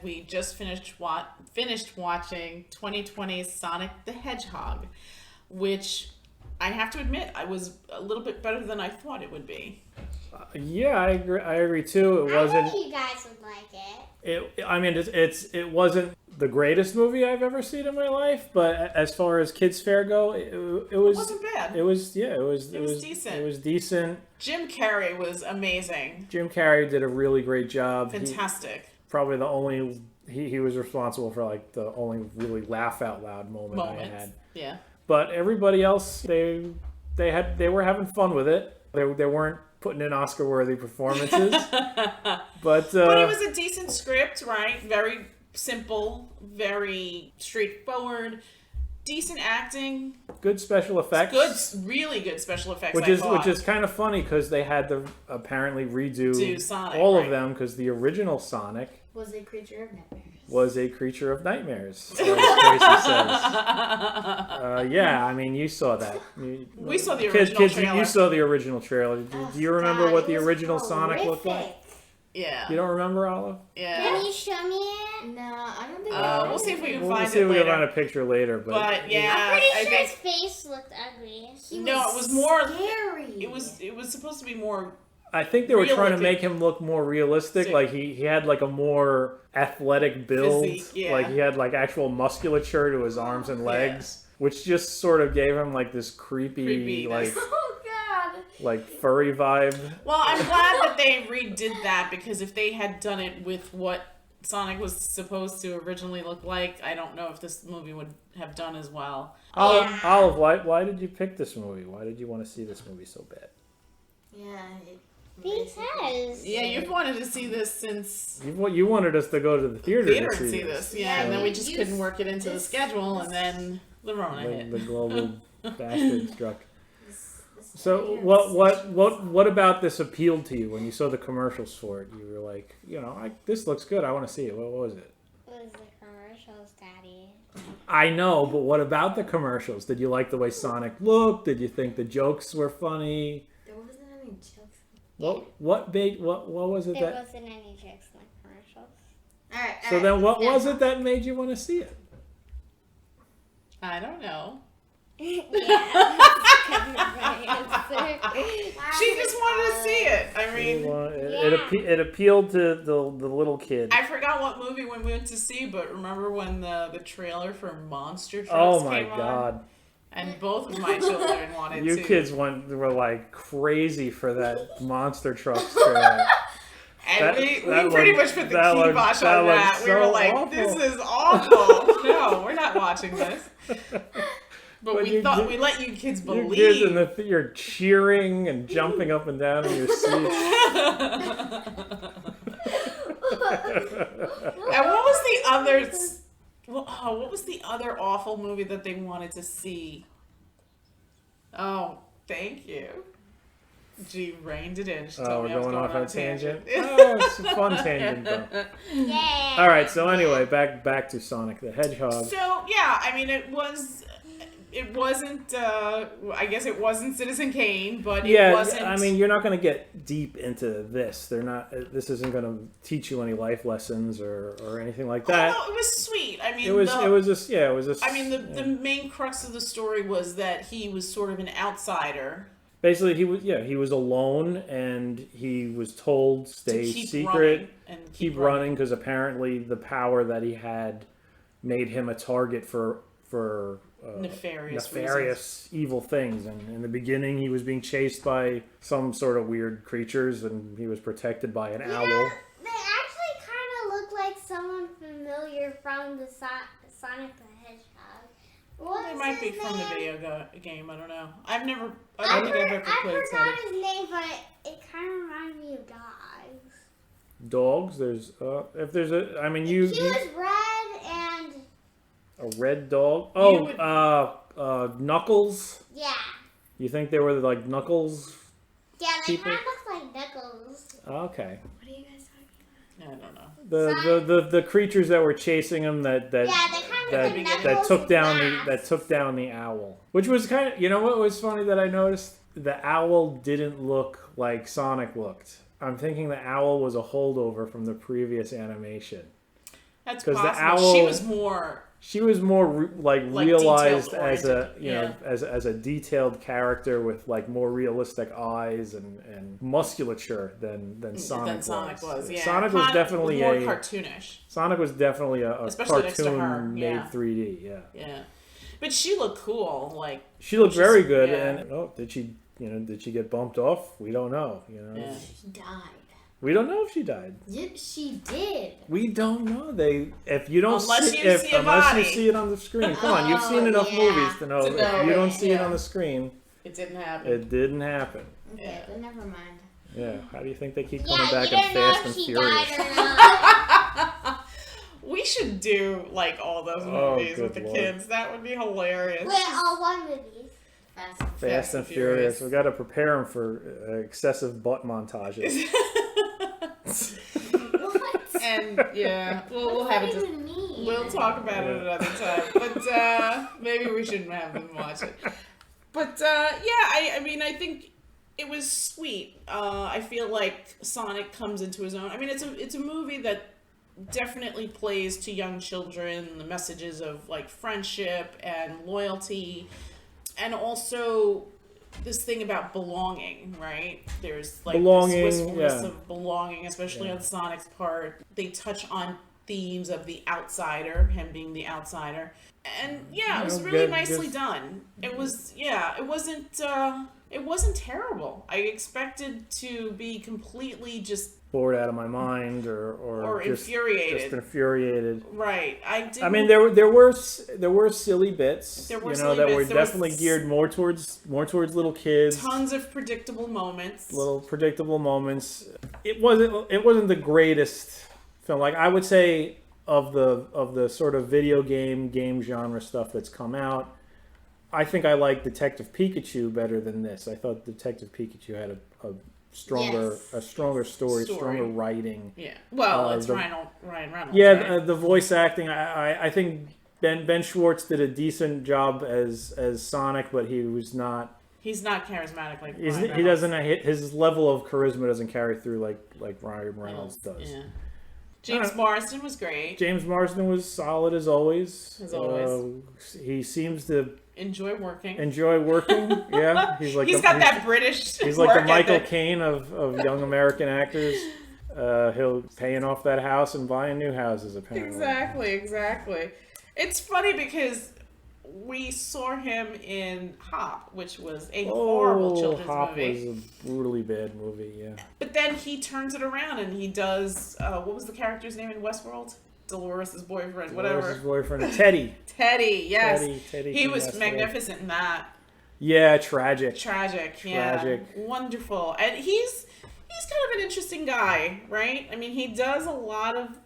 we just finished watching 2020's Sonic the Hedgehog, which I have to admit I was a little bit better than I thought it would be. Yeah, I agree too. It wasn't. I think you guys would like it. I mean, it wasn't the greatest movie I've ever seen in my life, but as far as kids' fare go, it wasn't bad. It was decent. It was decent. Jim Carrey was amazing. Jim Carrey did a really great job. Fantastic. Probably the only he was responsible for like the only really laugh out loud moment I had. Yeah. But everybody else, they were having fun with it. They weren't putting in Oscar-worthy performances. But it was a decent script, right? Very simple, very straightforward, decent acting, good special effects. Really good special effects. Which is kind of funny because they had to apparently redo Sonic, all of them because the original Sonic was a creature of nightmares. Was a creature of nightmares, as Tracy says. Yeah, I mean, you saw that. We saw the original trailer. You saw the original trailer. Do you remember what the original Sonic looked like? Yeah. You don't remember, Olive? Yeah. Can you show me it? No, I don't think we'll see if we can find it We'll see if we later. can find a picture later. But yeah, I'm pretty sure his face looked ugly. It was more scary. It was supposed to be more. I think they were trying to make him look more realistic. Like he had like a more athletic build. Physique, yeah. Like he had like actual musculature to his arms and legs, which just sort of gave him like this creepy like like furry vibe. Well, I'm glad that they redid that because if they had done it with what Sonic was supposed to originally look like, I don't know if this movie would have done as well. Olive, why did you pick this movie? Why did you want to see this movie so bad? Yeah. Because you've wanted to see this since you wanted us to go to the theater to see this. Yeah, and then we just couldn't work it into the schedule, and then the Rona hit. The global bastard struck. So what about this appealed to you when you saw the commercials for it? You were like, this looks good. I want to see it. What was it? It was the commercials, Daddy. I know, but what about the commercials? Did you like the way Sonic looked? Did you think the jokes were funny? There wasn't any jokes. What was it There wasn't any jokes in the commercials. All right. So then what was it that made you want to see it? I don't know. Yeah. She just wanted to see it. I mean, it appealed to the little kid. I forgot what movie we went to see, but remember when the trailer for Monster Trucks Oh my came God. on? And both of my children wanted to. You kids were like crazy for that Monster Trucks trailer. And we pretty much put the kibosh on that. We were like, awful. This is awful. No, we're not watching this. But we thought we let you kids believe. You kids in the theater cheering and jumping up and down in your seats. And what was the other awful movie that they wanted to see? Oh, thank you. She reined it in. She told me I was going off on a tangent. Oh, it's a fun tangent, though. Yeah. All right, so anyway, back to Sonic the Hedgehog. So, yeah, I mean, it wasn't, I guess it wasn't Citizen Kane, but it wasn't... I mean, you're not going to get deep into this. This isn't going to teach you any life lessons or anything like that. Oh, no, it was sweet. I mean, the main crux of the story was that he was sort of an outsider. Basically, he was alone, and he was told stay secret and keep running because apparently the power that he had made him a target for nefarious evil things. And in the beginning, he was being chased by some sort of weird creatures, and he was protected by an owl. They actually kind of look like someone familiar from the Sonic the Hedgehog. They might be from the video game. I don't know. I don't think I've ever I played forgot Sonic. his name, but it kind of reminded me of dogs. Dogs? There's if there's a. I mean, He was red and. A red dog? Oh, Knuckles? Yeah. You think they were like Knuckles? Yeah, they people? kind of look like Knuckles. Okay. What are you guys talking about? I don't know. The creatures that were chasing him that took down the owl, which was kind of, you know what was funny that I noticed? The owl didn't look like Sonic looked. I'm thinking the owl was a holdover from the previous animation. That's because possible. the owl. She was more like realized as a detail-oriented, as a detailed character with like more realistic eyes and musculature than Sonic was. Yeah. Sonic was definitely more cartoonish. Sonic was definitely a Especially next to her. cartoon made 3D. Yeah. Yeah, but she looked cool. Like she looked very good. Yeah. And did she get bumped off? We don't know. Yeah. She died. We don't know if she died. Yep, she did. We don't know. If you don't unless see, you see a unless body. you see it on the screen. Come on, you've seen enough movies to know To know if you don't it, see it on the screen, it didn't happen. it didn't happen. Okay, but never mind. Yeah. How do you think they keep coming back you in don't know Fast if and she Furious? died or not. We should do like all those Oh, movies with the good Lord. kids. That would be hilarious. Wait, all one movies. Fast and Furious. We got to prepare them for excessive butt montages. What? And yeah, we'll have it. What do you mean? We'll talk about it another time. But maybe we shouldn't have them watch it. But I mean, I think it was sweet. I feel like Sonic comes into his own. I mean, it's a movie that definitely plays to young children the messages of like friendship and loyalty, and also this thing about belonging, right? There's like Belonging, this wistfulness yeah. of belonging, especially Yeah. on Sonic's part. They touch on themes of the outsider, him being the outsider, and yeah, it was really nicely done. It was, it wasn't terrible. I expected to be completely just Bored out of my mind, or just, infuriated. Just infuriated. Right. I mean, there were silly bits. There were that silly were bits. There was definitely geared more towards little kids. tons of predictable moments. Little predictable moments. It wasn't the greatest film. Like I would say of the sort of video game genre stuff that's come out, I think I like Detective Pikachu better than this. I thought Detective Pikachu had a stronger story, stronger writing. Yeah. Well, it's the- Ryan Reynolds. Yeah, right? the voice acting. I think Ben Schwartz did a decent job as Sonic, but he was not. He's not charismatic like He Ryan Reynolds. doesn't. His level of charisma doesn't carry through like Ryan Reynolds does. Yeah. James Marsden was great. James Marsden was solid as always. As always. He seems to Enjoy working. Yeah, he's got that British. He's like the work Michael ethic. Caine of young American actors. He'll paying off that house and buying new houses apparently. Exactly. It's funny because we saw him in Hop, which was a horrible children's Hop movie. was a brutally bad movie, yeah. But then he turns it around and he does, what was the character's name in Westworld? Dolores' boyfriend, whatever. Dolores' boyfriend, Teddy. Teddy, yes. Teddy He from was Westworld. magnificent in that. Yeah, tragic. Yeah. Wonderful. And he's kind of an interesting guy, right? I mean, he does a lot of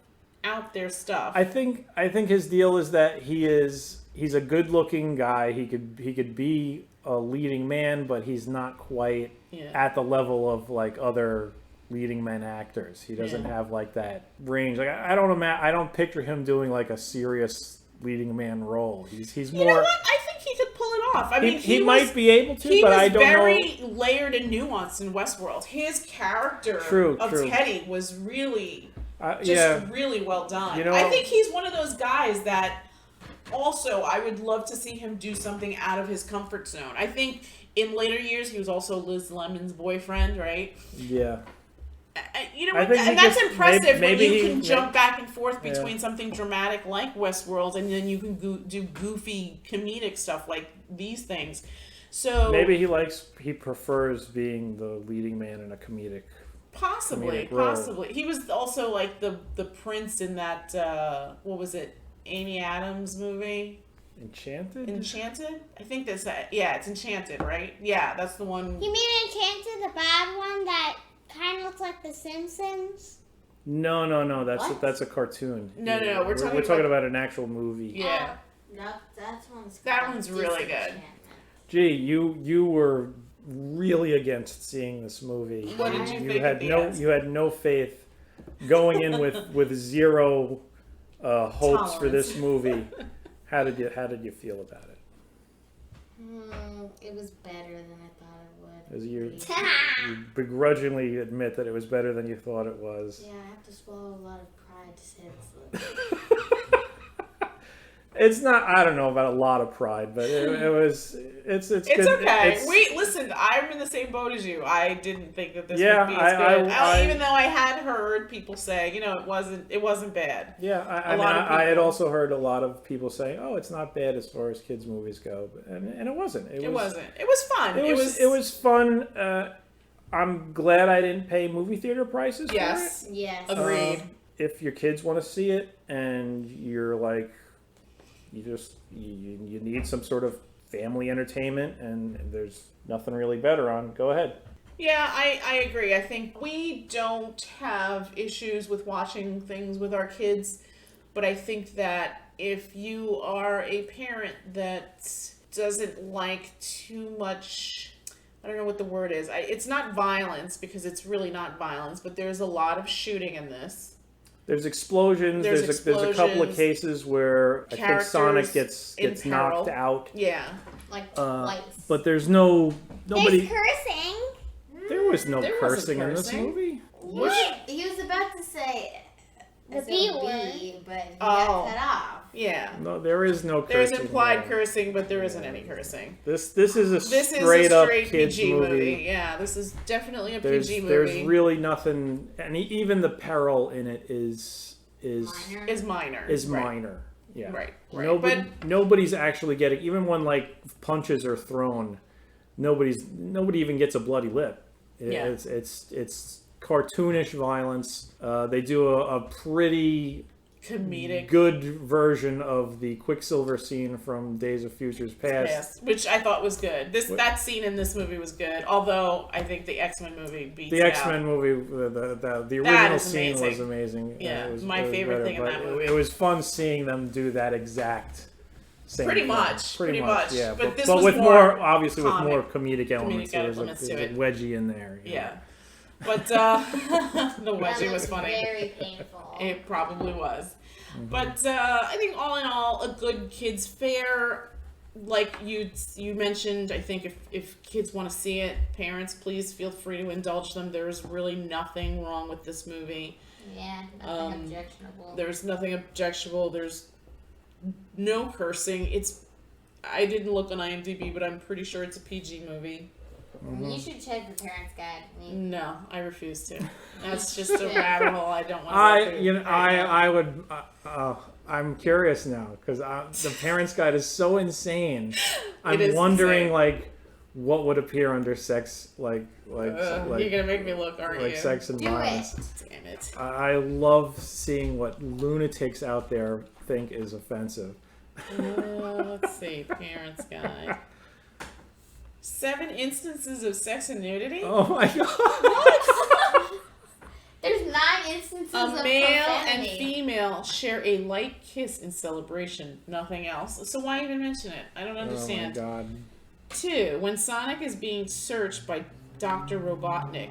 out there stuff. I think his deal is that he's a good-looking guy. He could be a leading man, but he's not quite at the level of like other leading men actors. He doesn't have like that range. Like I don't picture him doing like a serious leading man role. He's more. You know what? I think he could pull it off. I mean, he might be able to, but I don't know. He was very layered and nuanced in Westworld. His character of Teddy was really really well done. You know, I think he's one of those guys that also I would love to see him do something out of his comfort zone. I think in later years he was also Liz Lemon's boyfriend, right? Yeah. You know, and that's impressive when you can jump back and forth between something dramatic like Westworld and then you can do goofy comedic stuff like these things. So maybe he prefers being the leading man in a comedic. Possibly. He was also like the prince in that what was it? Amy Adams movie. Enchanted? I think that's that. Yeah, it's Enchanted, right? Yeah, that's the one. You mean Enchanted, the bad one that kind of looks like The Simpsons? No. That's a cartoon. No. We're talking about an actual movie. Yeah. No, that one's really good. Gee, you were really against seeing this movie. What did you think? You had no faith going in with zero hopes for this movie. How did you feel about it? It was better than I thought it would. As you begrudgingly admit that it was better than you thought it was. Yeah, I have to swallow a lot of pride to say this. It's not. I don't know about a lot of pride, but it was. It's good. Okay. Wait, listen. I'm in the same boat as you. I didn't think that this would be as good. Even though I had heard people say, it wasn't bad. Yeah, I had also heard a lot of people say, "Oh, it's not bad as far as kids' movies go," and it wasn't. It wasn't. It was fun. It was fun. I'm glad I didn't pay movie theater prices for it. Yes. Agreed. If your kids want to see it and you're like, you need some sort of family entertainment and there's nothing really better on, go ahead. Yeah, I agree. I think we don't have issues with watching things with our kids, but I think that if you are a parent that doesn't like too much, I don't know what the word is. It's not violence, because it's really not violence, but there's a lot of shooting in this. There's explosions. There's a couple of cases where I think Sonic gets knocked out. Yeah. Like twice. But there's nobody. There's cursing. There was no cursing in this movie. He was about to say the B word, but he got cut off. Yeah. No, there is no cursing. There's implied cursing, but there isn't any cursing. This is a straight up kids PG movie. Yeah, this is definitely a PG movie. There's really nothing, and even the peril in it is minor. Yeah. Right. Nobody's actually getting, even when like punches are thrown, nobody even gets a bloody lip. It's cartoonish violence. They do a pretty comedic, good version of the Quicksilver scene from Days of Futures Past, which I thought was good. That scene in this movie was good, although I think the X-Men movie beats the X-Men movie. The original scene was amazing. Yeah, it was my favorite thing in that movie. It was fun seeing them do that exact same pretty thing. Much. Yeah, but this was with more obviously with more comedic elements. There's a wedgie in there. Yeah. But the wedgie was funny. Very painful. It probably was. Mm-hmm. But I think all in all, a good kids fare. Like you mentioned, I think if kids want to see it, parents, please feel free to indulge them. There's really nothing wrong with this movie. Yeah, nothing objectionable. There's nothing objectionable. There's no cursing. I didn't look on IMDb, but I'm pretty sure it's a PG movie. Mm-hmm. You should check the parents' guide. No, I refuse to. That's just a rabbit hole I don't want to I would. I'm curious now because the parents' guide is so insane. I'm wondering like what would appear under sex, like you're gonna make me look, aren't you? Like sex and violence. Damn it! I love seeing what lunatics out there think is offensive. Let's see, parents' guide. 7 instances of sex and nudity? Oh my god. What? There's 9 instances of male profanity. and female share a light kiss in celebration. Nothing else. So why even mention it? I don't understand. Oh my god. 2. When Sonic is being searched by Dr. Robotnik,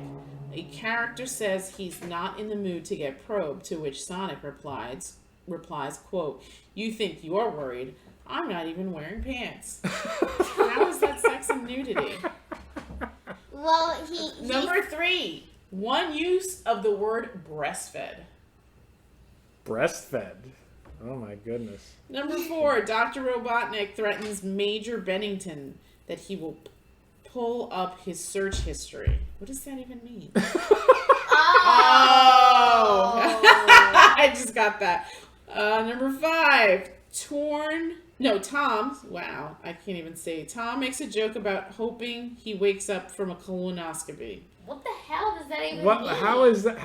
a character says he's not in the mood to get probed, to which Sonic replies, quote, "You think you're worried? I'm not even wearing pants." How is that sex and nudity? Well, Number 3, one use of the word breastfed. Breastfed? Oh my goodness. Number 4, Dr. Robotnik threatens Major Bennington that he will pull up his search history. What does that even mean? Oh! I just got that. Number 5, Tom, wow, I can't even say. Tom makes a joke about hoping he wakes up from a colonoscopy. What the hell does that even mean? How is it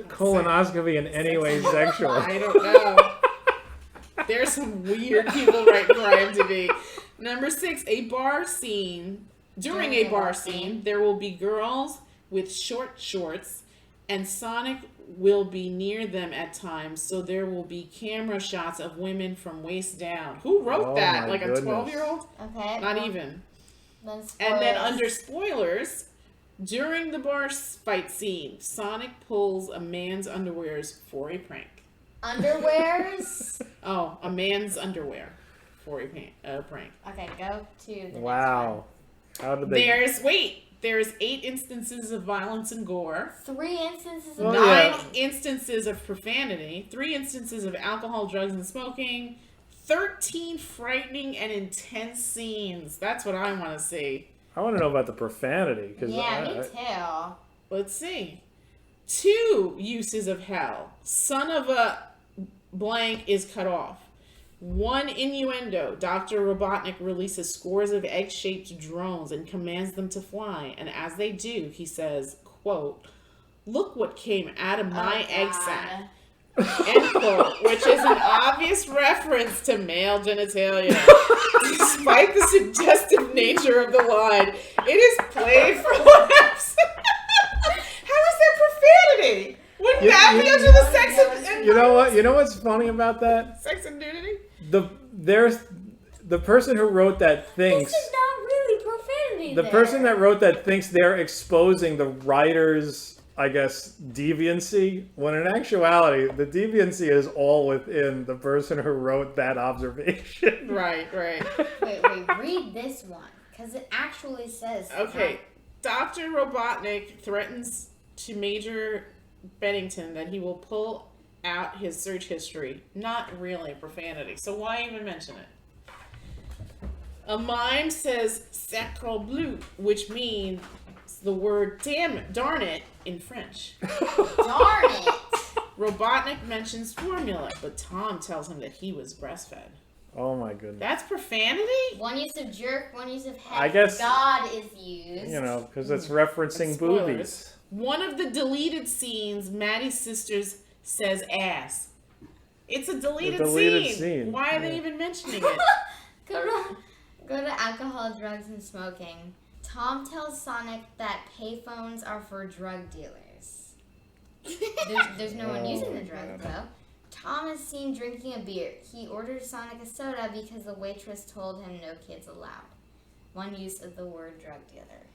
colonoscopy in any way sexual? I don't know. There's some weird people writing for IMDb. Number 6, a bar scene. During a bar scene, there will be girls with short shorts, and Sonic will be near them at times, so there will be camera shots of women from waist down. Who wrote that? Like goodness. A 12-year-old? Okay. Not even. And then under spoilers, during the bar fight scene, Sonic pulls a man's underwears for a prank. Underwears? Oh, a man's underwear for a prank. Okay, go to the next Wow. How did they... There's 8 instances of violence and gore. 3 instances of 9 instances of profanity. 3 instances of alcohol, drugs, and smoking. 13 frightening and intense scenes. That's what I want to see. I want to know about the profanity. Yeah, me too. Let's see. 2 uses of hell. Son of a blank is cut off. 1 innuendo. Dr. Robotnik releases scores of egg-shaped drones and commands them to fly. And as they do, he says, quote, "Look what came out of my egg sac." End quote, which is an obvious reference to male genitalia. Despite the suggestive nature of the line, it is played for laughs. How is that profanity? Wouldn't that be under the sex and You know what? You know what's funny about that? Sex and nudity? The person who wrote that thinks This is not really profanity. the person that wrote that thinks they're exposing the writer's, I guess, deviancy, when in actuality, the deviancy is all within the person who wrote that observation. Right. Wait, read this one. Because it actually says... Okay. Dr. Robotnik threatens to Major Bennington that he will pull out his search history. Not really profanity. So why even mention it? A mime says sacre bleu, which means the word darn it in French. Darn it! Robotnik mentions formula, but Tom tells him that he was breastfed. Oh my goodness. That's profanity? One use of jerk, one use of head. I guess- God is used. You know, because it's referencing Spoilers. boobies. One of the deleted scenes, Maddie's sisters says ass. It's a deleted scene. Why are they even mentioning it? Go to alcohol, drugs, and smoking. Tom tells Sonic that payphones are for drug dealers. There's no one using the drugs, though. Tom is seen drinking a beer. He orders Sonic a soda because the waitress told him no kids allowed. One use of the word drug dealer.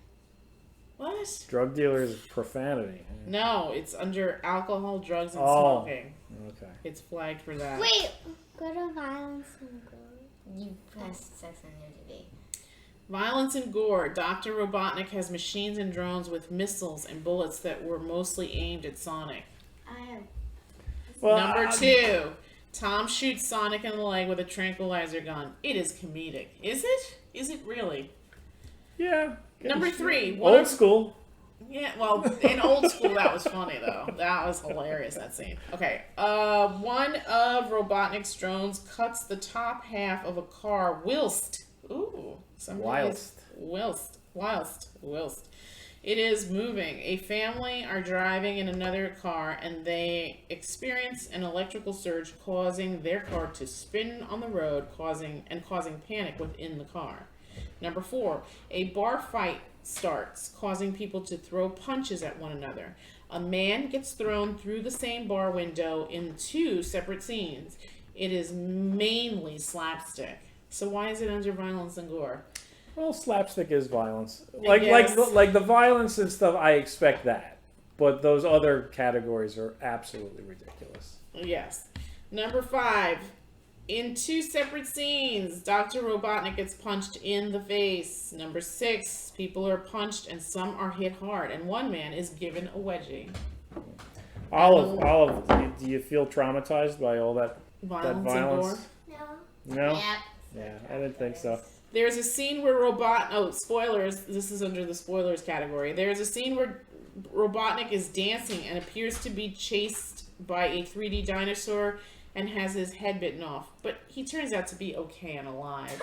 What? Drug dealers profanity. No, it's under alcohol, drugs, and smoking. Okay. It's flagged for that. Wait, go to violence and gore. You pressed sex and nudity. Violence and gore. Dr. Robotnik has machines and drones with missiles and bullets that were mostly aimed at Sonic. Number 2. Tom shoots Sonic in the leg with a tranquilizer gun. It is comedic. Is it? Is it really? Yeah. Number 3. Old school. Yeah, well, in old school, that was funny, though. That was hilarious, that scene. Okay. One of Robotnik's drones cuts the top half of a car whilst. Ooh. Whilst. It is moving. A family are driving in another car, and they experience an electrical surge causing their car to spin on the road, causing panic within the car. Number 4, a bar fight starts, causing people to throw punches at one another. A man gets thrown through the same bar window in 2 separate scenes. It is mainly slapstick. So why is it under violence and gore? Well, slapstick is violence. Like the violence and stuff, I expect that. But those other categories are absolutely ridiculous. Yes. Number 5. In 2 separate scenes, Dr. Robotnik gets punched in the face. Number 6. People are punched and some are hit hard. And one man is given a wedgie. Olive, do you feel traumatized by all that violence? And gore? No? Yep. Yeah, I didn't think so. There's a scene where spoilers, this is under the spoilers category. There's a scene where Robotnik is dancing and appears to be chased by a 3D dinosaur and has his head bitten off. But he turns out to be okay and alive.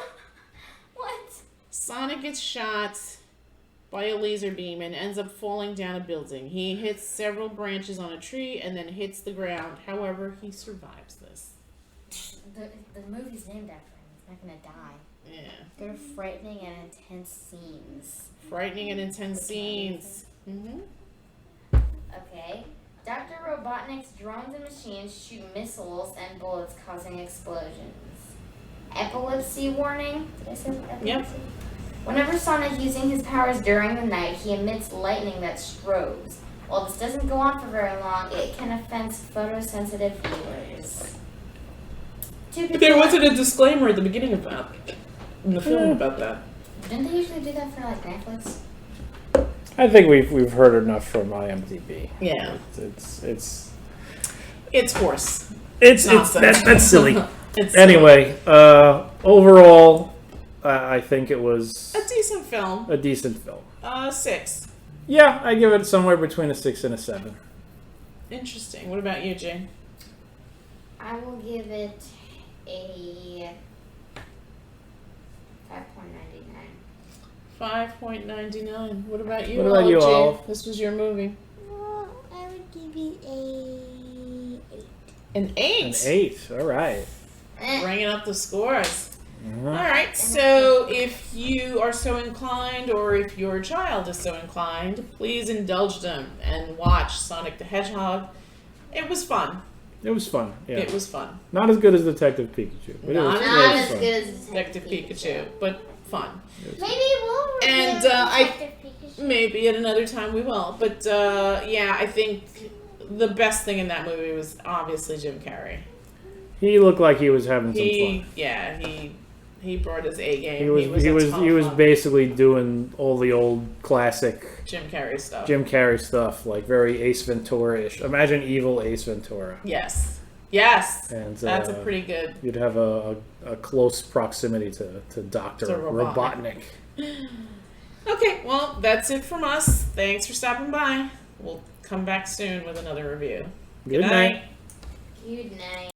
What? Sonic gets shot by a laser beam and ends up falling down a building. He hits several branches on a tree and then hits the ground. However, he survives this. The movie's named after him. He's not gonna die. Yeah. They're frightening and intense scenes. Frightening and intense scenes. Mm-hmm. Okay. Dr. Robotnik's drones and machines shoot missiles and bullets causing explosions. Epilepsy warning? Did I say epilepsy? Yep. Whenever Sonic is using his powers during the night, he emits lightning that strobes. While this doesn't go on for very long, it can offend photosensitive viewers. There wasn't a disclaimer at the beginning of that. In the film about that. Didn't they usually do that for like Netflix? I think we've heard enough from IMDb. Yeah. It's It's horse. that's silly. Anyway, overall, I think it was a decent film. A decent film. 6. Yeah, I give it somewhere between a 6 and a 7. Interesting. What about you, Jane? I will give it a 5.99. 5.99. What about you? What about you, Jane? Olive? This was your movie. Well, I would give it a 8. An 8. An 8. All right. Bringing up the scores. All right. So if you are so inclined, or if your child is so inclined, please indulge them and watch Sonic the Hedgehog. It was fun. It was fun. Yeah. It was fun. Not as good as Detective Pikachu. But Not Not as as good as Detective Pikachu, but fun. Maybe we'll review And Detective Pikachu. Maybe at another time we will. But yeah, I think the best thing in that movie was obviously Jim Carrey. He looked like he was having some fun. Yeah, he brought his A game. He was basically doing all the old classic Jim Carrey stuff. Like very Ace Ventura-ish. Imagine evil Ace Ventura. Yes. And That's a pretty good. You'd have a close proximity to Dr. Robotnik. Okay, well, that's it from us. Thanks for stopping by. We'll come back soon with another review. Good night. Good night.